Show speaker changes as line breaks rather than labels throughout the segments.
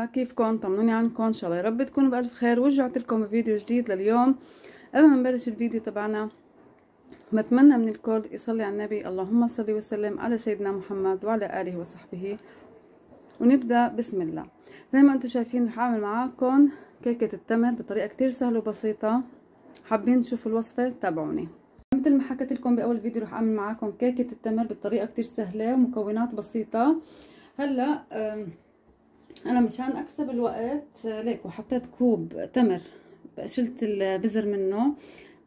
كيفكم؟ طمنوني عنكم، ان شاء الله يا رب تكونوا بألف خير. ورجعت لكم بفيديو جديد لليوم. قبل ما نبلش الفيديو تبعنا بتمنى من الكل يصلي على النبي، اللهم صل وسلم على سيدنا محمد وعلى اله وصحبه. ونبدا بسم الله. زي ما انتم شايفين رح اعمل معاكم كيكه التمر بطريقه كتير سهله وبسيطه. حابين تشوفوا الوصفه؟ تابعوني. مثل ما حكيت لكم باول فيديو رح اعمل معاكم كيكه التمر بطريقه كتير سهله ومكونات بسيطه. هلا انا مشان اكسب الوقت ليك وحطيت كوب تمر، شلت البذر منه،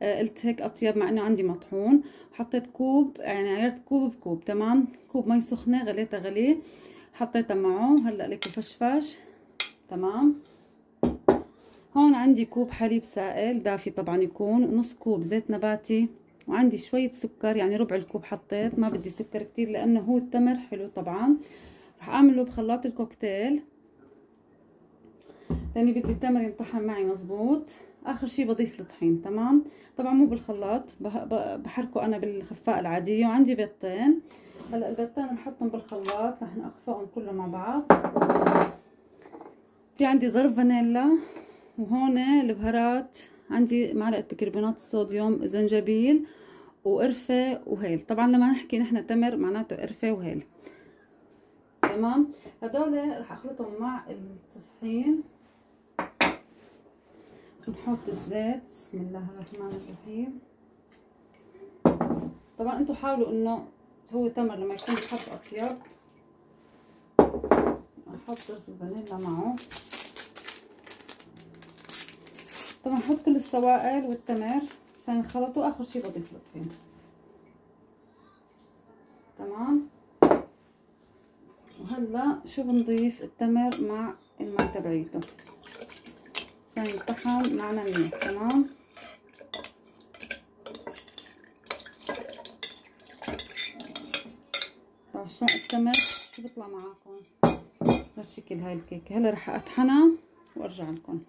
قلت هيك اطيب مع انه عندي مطحون. حطيت كوب، يعني عيرت كوب بكوب، تمام. كوب مي سخنه غليتها غلي، حطيتها معه. هلا ليك فشفش، تمام. هون عندي كوب حليب سائل دافي طبعا يكون، نص كوب زيت نباتي، وعندي شويه سكر، يعني ربع الكوب حطيت، ما بدي سكر كتير لانه هو التمر حلو طبعا. رح اعمله بخلاط الكوكتيل لاني بدي التمر ينطحن معي مزبوط. اخر شي بضيف الطحين، تمام. طبعا مو بالخلاط، بحركه انا بالخفاء العاديه. وعندي بيضتين. هلا البيضتين بنحطهم بالخلاط، رح نخفقهم كلهم مع بعض. في عندي ظرف فانيلا، وهون البهارات عندي معلقه بيكربونات الصوديوم، زنجبيل وقرفه وهيل. طبعا لما نحكي نحن تمر معناته قرفه وهيل، تمام. هدول رح اخلطهم مع الطحين. نحط الزيت، بسم الله الرحمن الرحيم. طبعا انتم حاولوا انه هو تمر لما يكون بحط اطيب. احط الفانيلا معه. طبعا احط كل السوائل والتمر عشان ينخلطوا. اخر شي بضيف الطحين، تمام. وهلا شو بنضيف؟ التمر مع الماء تبعيته عشان يطحن معنا منيح، تمام. عشان التمر شو بيطلع معاكم هالشكل. هاي الكيكه هلا رح اطحنها وارجع لكم.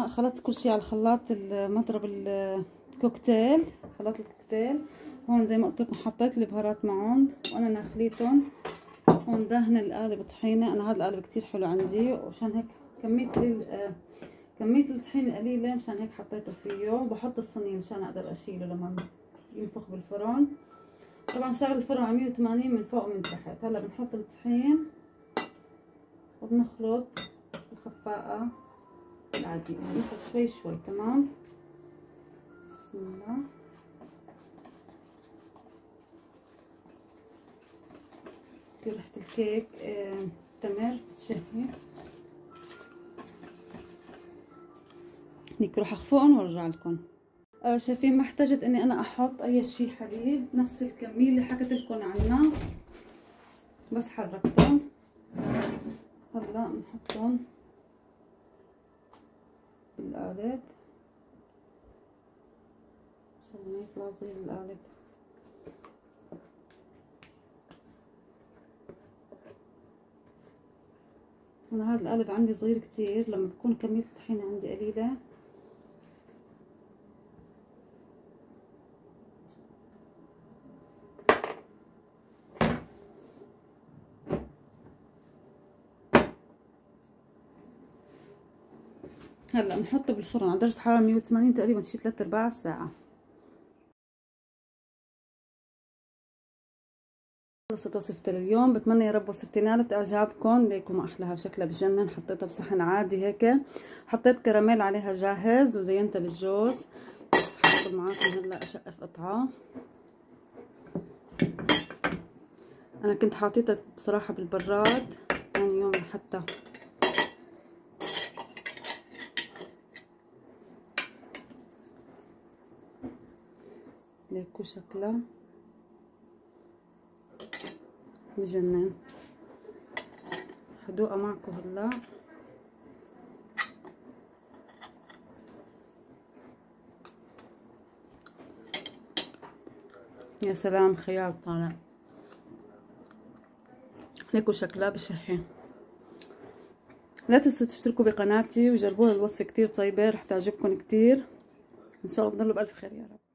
خلطت كل شيء على الخلاط، المضرب الكوكتيل، خلاط الكوكتيل. هون زي ما قلت لكم حطيت البهارات معهم وانا ناخليتهم. هون دهن القالب طحينه. انا هذا القالب كتير حلو عندي، وعشان هيك كميه الطحينه قليله، مشان هيك حطيته فيه. وبحط الصينيه مشان اقدر اشيله لما ينفخ بالفرن. طبعا شغل الفرن على 180 من فوق ومن تحت. هلا بنحط الطحين وبنخلط الخفاقه العاديه، بنخلط شوي شوي، تمام. بسم الله. ريحه الكيك تمر تشهي. هيك راح اخفقهم وارجع لكم. شايفين ما احتجت اني انا احط اي شيء حليب، نفس الكميه اللي حكيت لكم عنها، بس حركتهم. هلا بنحطهم بالقالب عشان ما يطلع زي القالب. انا هذا القالب عندي صغير كتير، لما بكون كميه الطحينه عندي قليله هلا بنحطه بالفرن على درجه حراره 180 تقريبا شي 3/4 ساعه. خلصت وصفتي لليوم. بتمنى يا رب وصفتي نالت اعجابكم. ليكم ما احلاها، شكلها بجنن. حطيتها بصحن عادي هيك، حطيت كراميل عليها جاهز وزينتها بالجوز. حاخذ معاكم هلا اشقف قطعه. انا كنت حاطيتها بصراحه بالبراد ثاني يوم حتى ليكو شكلها بجنن. حدوقها معكم هلا. يا سلام، خيال طالع. ليكو شكلها بشهي. لا تنسوا تشتركوا بقناتي وجربوها، الوصفة كتير طيبة، رح تعجبكم كتير ان شاء الله. تضلوا بألف خير يا رب.